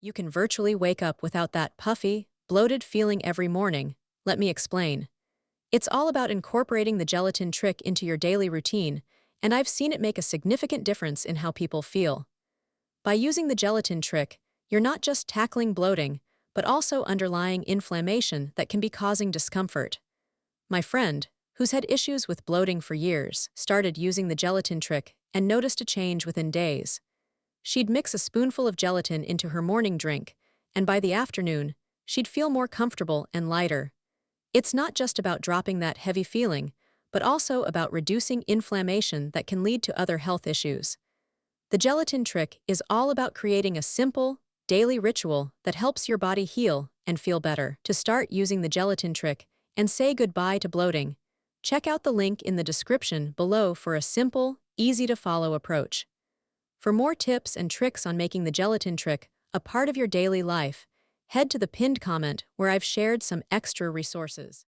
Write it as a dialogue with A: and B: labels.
A: You can virtually wake up without that puffy, bloated feeling every morning. Let me explain. It's all about incorporating the gelatin trick into your daily routine, and I've seen it make a significant difference in how people feel. By using the gelatin trick, you're not just tackling bloating, but also underlying inflammation that can be causing discomfort. My friend, who's had issues with bloating for years, started using the gelatin trick and noticed a change within days. She'd mix a spoonful of gelatin into her morning drink, and by the afternoon, she'd feel more comfortable and lighter. It's not just about dropping that heavy feeling, but also about reducing inflammation that can lead to other health issues. The gelatin trick is all about creating a simple, daily ritual that helps your body heal and feel better. To start using the gelatin trick and say goodbye to bloating, check out the link in the description below for a simple, easy-to-follow approach. For more tips and tricks on making the gelatin trick a part of your daily life, head to the pinned comment where I've shared some extra resources.